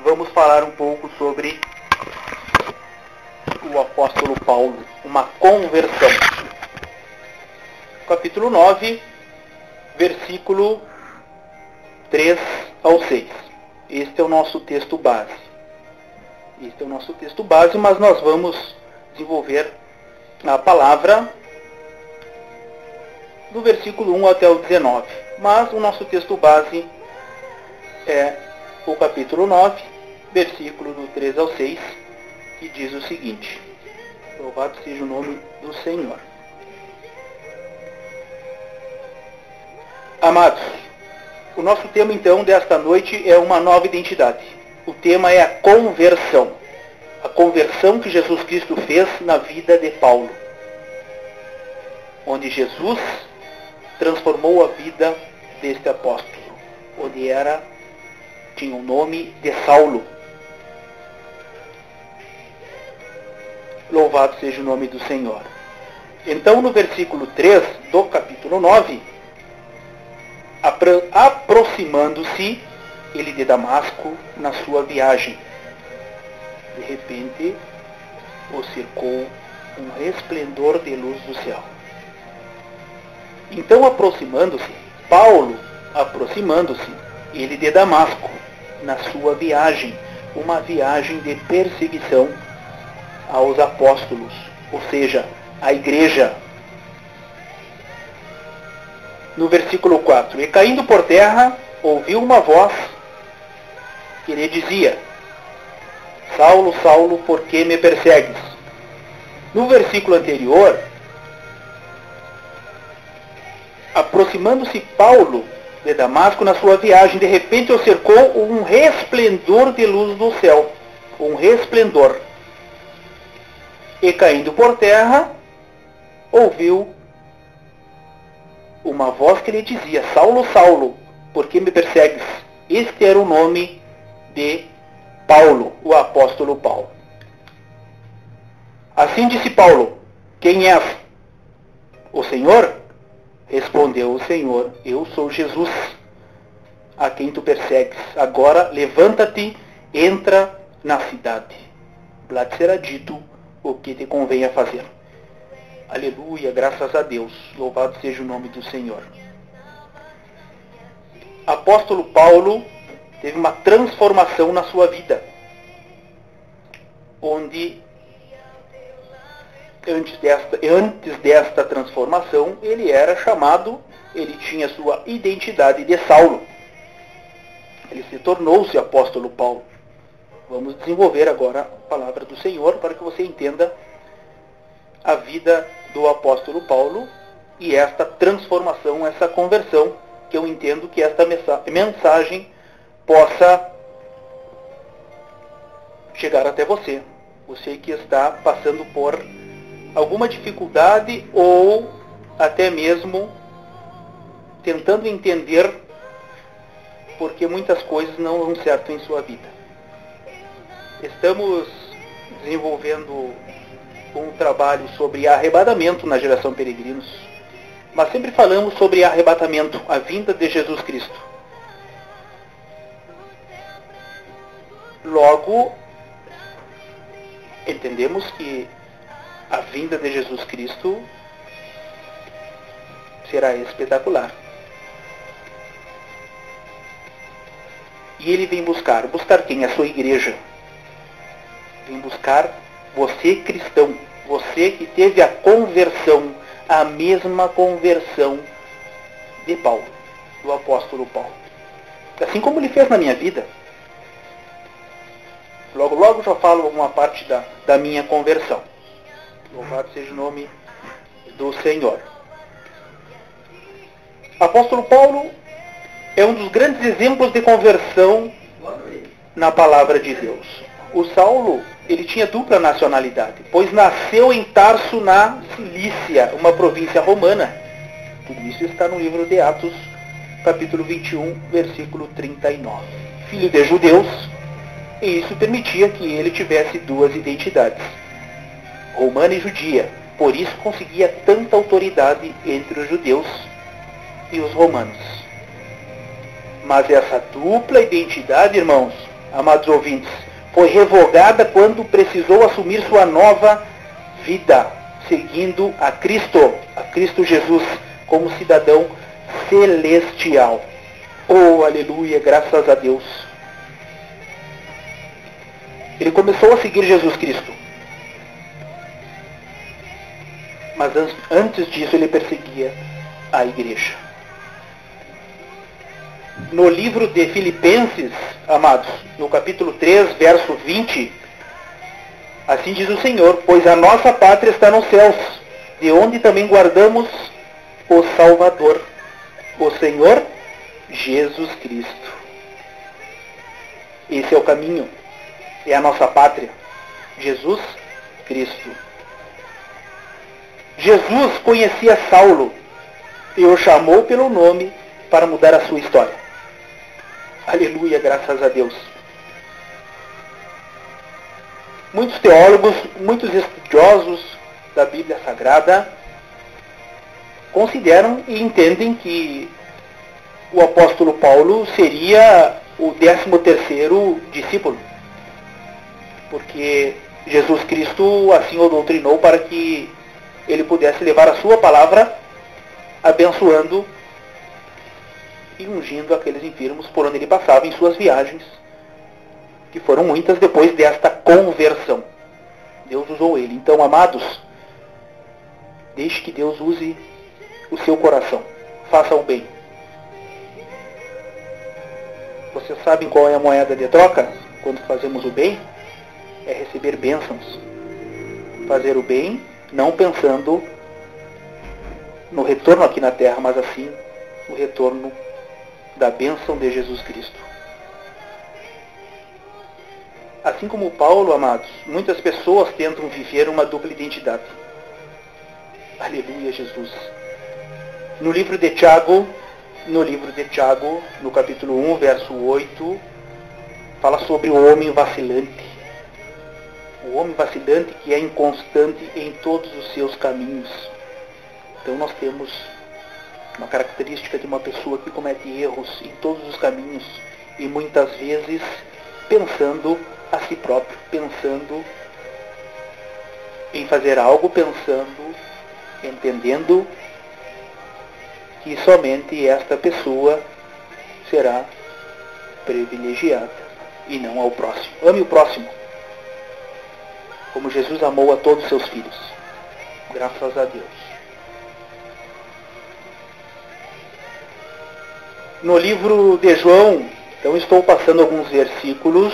vamos falar um pouco sobre o apóstolo Paulo, uma conversão. Capítulo 9, versículo 3 ao 6. Este é o nosso texto base. Mas nós vamos desenvolver a palavra do versículo 1 até o 19. Mas o nosso texto base é o capítulo 9, versículo do 3 ao 6, que diz o seguinte: louvado seja o nome do Senhor. Amados, o nosso tema então desta noite é uma nova identidade. O tema é a conversão. A conversão que Jesus Cristo fez na vida de Paulo. Onde Jesus transformou a vida deste apóstolo. Onde tinha o nome de Saulo. Louvado seja o nome do Senhor. Então, no versículo 3 do capítulo 9, aproximando-se ele de Damasco na sua viagem, de repente o cercou um resplendor de luz do céu. Então, Paulo aproximando-se, ele de Damasco, na sua viagem, uma viagem de perseguição aos apóstolos, ou seja, à igreja. No versículo 4, e caindo por terra, ouviu uma voz que lhe dizia: Saulo, Saulo, por que me persegues? No versículo anterior, aproximando-se Paulo de Damasco na sua viagem, de repente o cercou um resplendor de luz do céu. Um resplendor. E caindo por terra, ouviu uma voz que lhe dizia: Saulo, Saulo, por que me persegues? Este era o nome de Paulo, o apóstolo Paulo. Assim disse Paulo: quem és? O Senhor? Respondeu o Senhor: eu sou Jesus, a quem tu persegues. Agora levanta-te, entra na cidade. Lá te será dito o que te convém a fazer. Aleluia, graças a Deus. Louvado seja o nome do Senhor. Apóstolo Paulo teve uma transformação na sua vida, onde antes desta transformação ele tinha sua identidade de Saulo. Ele se tornou-se apóstolo Paulo. Vamos desenvolver agora a palavra do Senhor para que você entenda a vida do apóstolo Paulo e esta transformação, essa conversão, que eu entendo que esta mensagem possa chegar até você. Você que está passando por alguma dificuldade ou até mesmo tentando entender porque muitas coisas não vão certo em sua vida. Estamos desenvolvendo um trabalho sobre arrebatamento na geração Peregrinos, mas sempre falamos sobre arrebatamento, a vinda de Jesus Cristo. Logo, entendemos que a vinda de Jesus Cristo será espetacular. E ele vem buscar quem? A sua igreja. Vem buscar você, cristão, você que teve a conversão, a mesma conversão de Paulo, do apóstolo Paulo. Assim como ele fez na minha vida. Logo já falo uma parte da minha conversão. Louvado seja o nome do Senhor. Apóstolo Paulo é um dos grandes exemplos de conversão na palavra de Deus. O Saulo, ele tinha dupla nacionalidade, pois nasceu em Tarso, na Cilícia, uma província romana. Tudo isso está no livro de Atos, capítulo 21, versículo 39. Filho de judeus, e isso permitia que ele tivesse duas identidades, romana e judia. Por isso conseguia tanta autoridade entre os judeus e os romanos. Mas essa dupla identidade, irmãos, amados ouvintes, foi revogada quando precisou assumir sua nova vida, seguindo a Cristo Jesus, como cidadão celestial. Oh, aleluia, graças a Deus. Ele começou a seguir Jesus Cristo. Mas antes disso ele perseguia a igreja. No livro de Filipenses, amados, no capítulo 3, verso 20, assim diz o Senhor: pois a nossa pátria está nos céus, de onde também guardamos o Salvador, o Senhor Jesus Cristo. Esse é o caminho, é a nossa pátria, Jesus Cristo. Jesus conhecia Saulo e o chamou pelo nome para mudar a sua história. Aleluia, graças a Deus. Muitos teólogos, muitos estudiosos da Bíblia Sagrada consideram e entendem que o apóstolo Paulo seria o 13º discípulo, porque Jesus Cristo assim o doutrinou para que ele pudesse levar a sua palavra abençoando e ungindo aqueles enfermos por onde ele passava em suas viagens, que foram muitas depois desta conversão. Deus usou ele. Então, amados, deixe que Deus use o seu coração. Faça o bem. Vocês sabem qual é a moeda de troca quando fazemos o bem? É receber bênçãos. Fazer o bem não pensando no retorno aqui na terra, mas assim no retorno da bênção de Jesus Cristo. Assim como Paulo, amados, muitas pessoas tentam viver uma dupla identidade. Aleluia, Jesus. No livro de Tiago, no capítulo 1, verso 8, fala sobre o homem vacilante. O homem vacilante que é inconstante em todos os seus caminhos. Então nós temos uma característica de uma pessoa que comete erros em todos os caminhos e muitas vezes pensando a si próprio, pensando em fazer algo, entendendo que somente esta pessoa será privilegiada e não ao próximo. Ame o próximo, como Jesus amou a todos os seus filhos. Graças a Deus. No livro de João, então estou passando alguns versículos,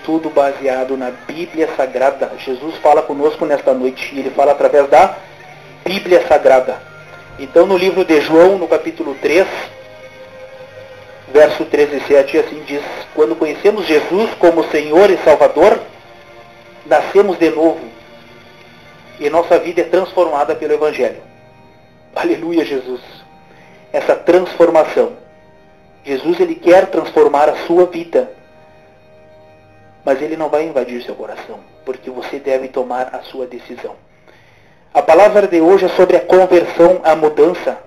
tudo baseado na Bíblia Sagrada. Jesus fala conosco nesta noite e ele fala através da Bíblia Sagrada. Então no livro de João, no capítulo 3, verso 13 e 7, assim diz: quando conhecemos Jesus como Senhor e Salvador, nascemos de novo e nossa vida é transformada pelo Evangelho. Aleluia, Jesus. Essa transformação. Jesus, ele quer transformar a sua vida. Mas ele não vai invadir seu coração, porque você deve tomar a sua decisão. A palavra de hoje é sobre a conversão, a mudança.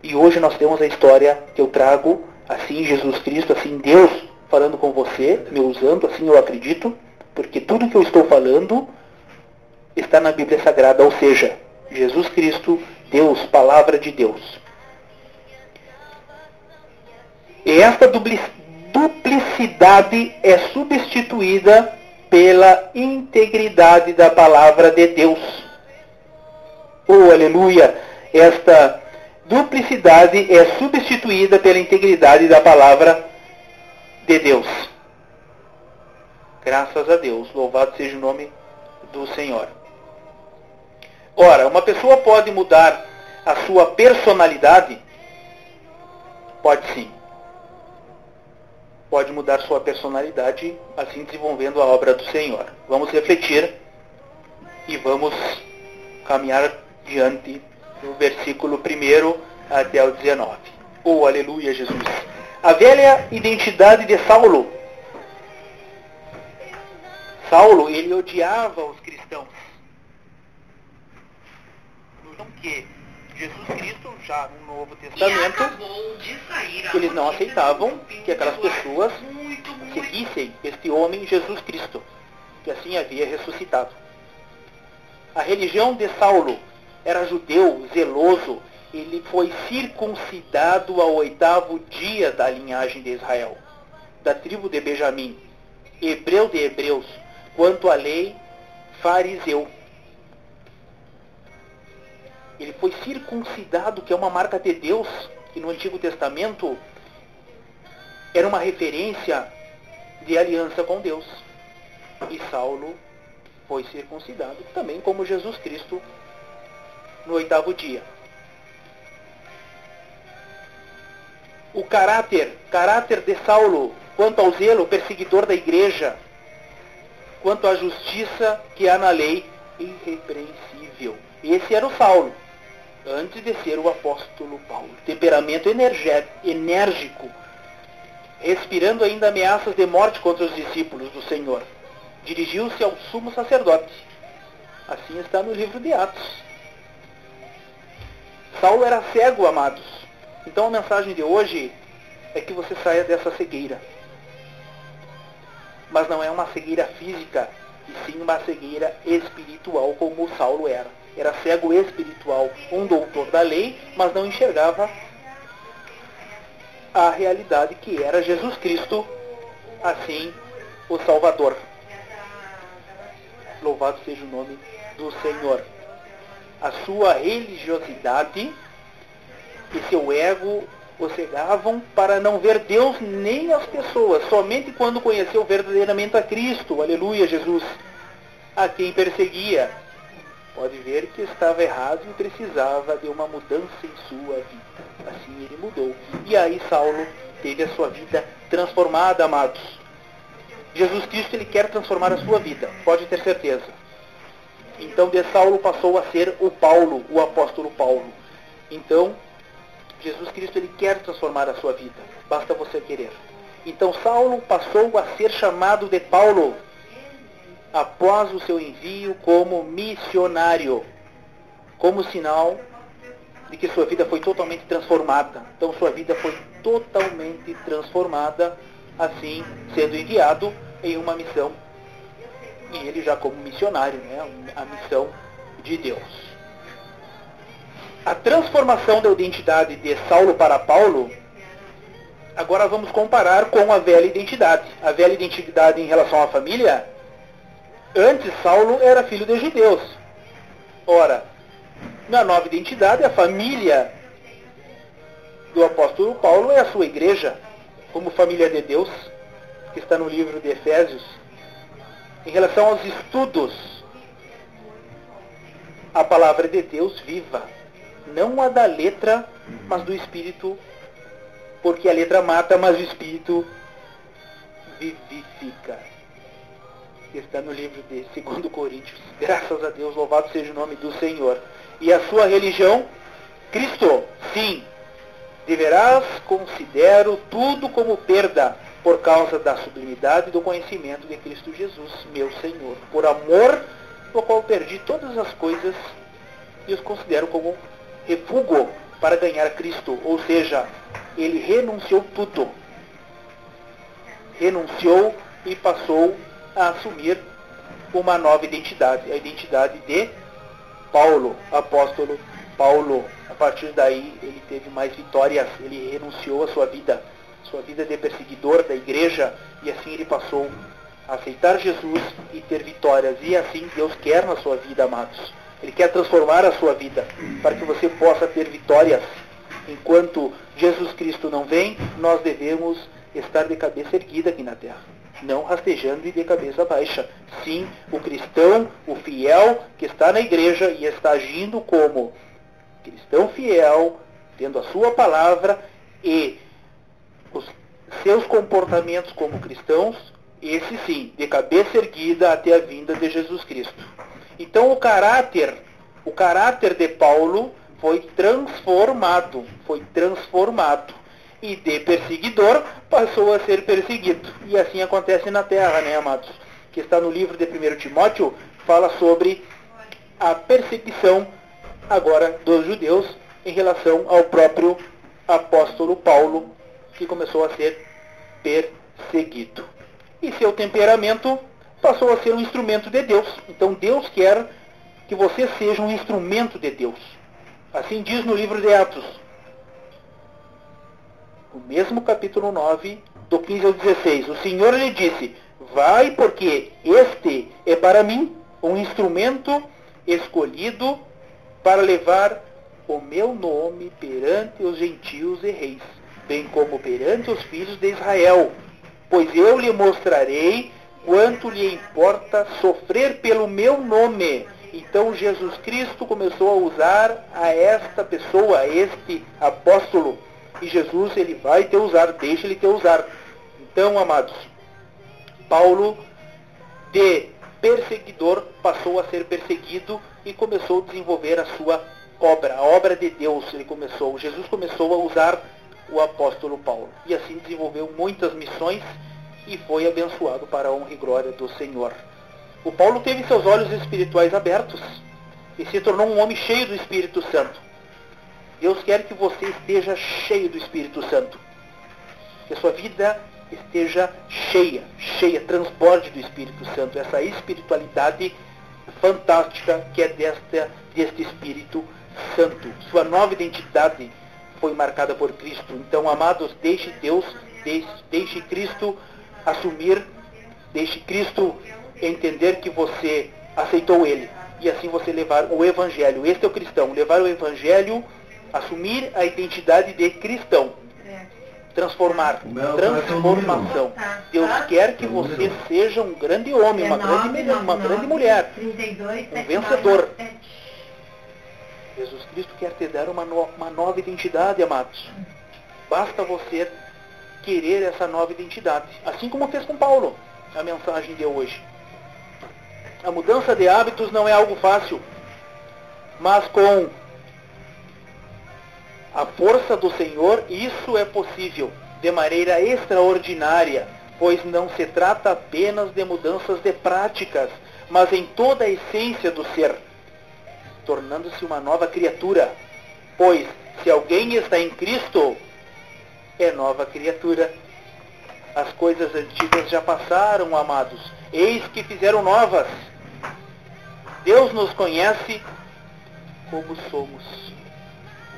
E hoje nós temos a história que eu trago, assim Jesus Cristo, assim Deus falando com você, me usando, assim eu acredito, porque tudo que eu estou falando está na Bíblia Sagrada, ou seja, Jesus Cristo, Deus, palavra de Deus. E esta duplicidade é substituída pela integridade da palavra de Deus. Oh, aleluia! Esta duplicidade é substituída pela integridade da palavra de Deus. Graças a Deus. Louvado seja o nome do Senhor. Ora, uma pessoa pode mudar a sua personalidade? Pode sim. Pode mudar sua personalidade, assim desenvolvendo a obra do Senhor. Vamos refletir e vamos caminhar diante do versículo 1 até o 19. Oh, aleluia, Jesus. A velha identidade de Saulo. Saulo, ele odiava os cristãos. No que Jesus Cristo, já no Novo Testamento, eles não aceitavam que aquelas pessoas seguissem este homem Jesus Cristo, que assim havia ressuscitado. A religião de Saulo era judeu, zeloso. Ele foi circuncidado ao 8º dia da linhagem de Israel, da tribo de Benjamim, hebreu de hebreus, quanto à lei, fariseu. Ele foi circuncidado, que é uma marca de Deus, que no Antigo Testamento era uma referência de aliança com Deus. E Saulo foi circuncidado, também como Jesus Cristo, no 8º dia. O caráter de Saulo, quanto ao zelo, perseguidor da igreja, quanto à justiça que há na lei, irrepreensível. Esse era o Saulo, antes de ser o apóstolo Paulo. Temperamento enérgico, respirando ainda ameaças de morte contra os discípulos do Senhor. Dirigiu-se ao sumo sacerdote. Assim está no livro de Atos. Saulo era cego, amados. Então a mensagem de hoje é que você saia dessa cegueira. Mas não é uma cegueira física, e sim uma cegueira espiritual, como o Saulo era. Era cego espiritual, um doutor da lei, mas não enxergava a realidade que era Jesus Cristo, assim, o Salvador. Louvado seja o nome do Senhor. A sua religiosidade e seu ego o cegavam para não ver Deus nem as pessoas, somente quando conheceu verdadeiramente a Cristo, aleluia, Jesus, a quem perseguia. Pode ver que estava errado e precisava de uma mudança em sua vida. Assim ele mudou. E aí Saulo teve a sua vida transformada, amados. Jesus Cristo, ele quer transformar a sua vida, pode ter certeza. Então de Saulo passou a ser o Paulo, o apóstolo Paulo. Então, Jesus Cristo, ele quer transformar a sua vida, basta você querer. Então Saulo passou a ser chamado de Paulo, após o seu envio como missionário, como sinal de que sua vida foi totalmente transformada. Então sua vida foi totalmente transformada, assim, sendo enviado em uma missão. E ele já como missionário, né? A missão de Deus. A transformação da identidade de Saulo para Paulo, agora vamos comparar com a velha identidade. A velha identidade em relação à família, antes Saulo era filho de judeus. Ora, na nova identidade, a família do apóstolo Paulo é a sua igreja, como família de Deus, que está no livro de Efésios. Em relação aos estudos, a palavra de Deus viva, não a da letra, mas do Espírito, porque a letra mata, mas o Espírito vivifica. Está no livro de 2 Coríntios. Graças a Deus, louvado seja o nome do Senhor. E a sua religião? Cristo, sim. Deverás considero tudo como perda, por causa da sublimidade do conhecimento de Cristo Jesus, meu Senhor. Por amor, do qual perdi todas as coisas e os considero como refúgio para ganhar Cristo. Ou seja, ele renunciou tudo. Renunciou e passou a assumir uma nova identidade, a identidade de Paulo, apóstolo Paulo. A partir daí ele teve mais vitórias, ele renunciou a sua vida de perseguidor da igreja, e assim ele passou a aceitar Jesus e ter vitórias. E assim Deus quer na sua vida, amados. Ele quer transformar a sua vida para que você possa ter vitórias. Enquanto Jesus Cristo não vem, nós devemos estar de cabeça erguida aqui na terra, não rastejando e de cabeça baixa. Sim, o cristão, o fiel que está na igreja e está agindo como cristão fiel, tendo a sua palavra e os seus comportamentos como cristãos, esse sim, de cabeça erguida até a vinda de Jesus Cristo. Então o caráter de Paulo foi transformado, e de perseguidor passou a ser perseguido. E assim acontece na terra, né, amados? Que está no livro de 1 Timóteo, fala sobre a perseguição agora dos judeus em relação ao próprio apóstolo Paulo, que começou a ser perseguido. E seu temperamento passou a ser um instrumento de Deus. Então Deus quer que você seja um instrumento de Deus. Assim diz no livro de Atos, o mesmo capítulo 9, do 15 ao 16. O Senhor lhe disse: vai, porque este é para mim um instrumento escolhido para levar o meu nome perante os gentios e reis, bem como perante os filhos de Israel. Pois eu lhe mostrarei quanto lhe importa sofrer pelo meu nome. Então Jesus Cristo começou a usar a esta pessoa, a este apóstolo. E Jesus, ele vai te usar, deixa ele te usar. Então, amados, Paulo, de perseguidor, passou a ser perseguido e começou a desenvolver a sua obra, a obra de Deus. Jesus começou a usar o apóstolo Paulo. E assim desenvolveu muitas missões e foi abençoado para a honra e glória do Senhor. O Paulo teve seus olhos espirituais abertos e se tornou um homem cheio do Espírito Santo. Deus quer que você esteja cheio do Espírito Santo. Que a sua vida esteja cheia, transborde do Espírito Santo. Essa espiritualidade fantástica que é deste Espírito Santo. Sua nova identidade foi marcada por Cristo. Então, amados, deixe Cristo assumir, deixe Cristo entender que você aceitou Ele. E assim você levar o Evangelho. Este é o cristão, levar o Evangelho, assumir a identidade de cristão. Transformar, transformação. Deus quer que você seja um grande homem, uma grande mulher, um vencedor. Jesus Cristo quer te dar uma nova identidade, amados. Basta você querer essa nova identidade. Assim como fez com Paulo, a mensagem de hoje. A mudança de hábitos não é algo fácil, mas com a força do Senhor, isso é possível de maneira extraordinária, pois não se trata apenas de mudanças de práticas, mas em toda a essência do ser, tornando-se uma nova criatura. Pois, se alguém está em Cristo, é nova criatura. As coisas antigas já passaram, amados, eis que fizeram novas. Deus nos conhece como somos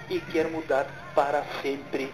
e quer mudar para sempre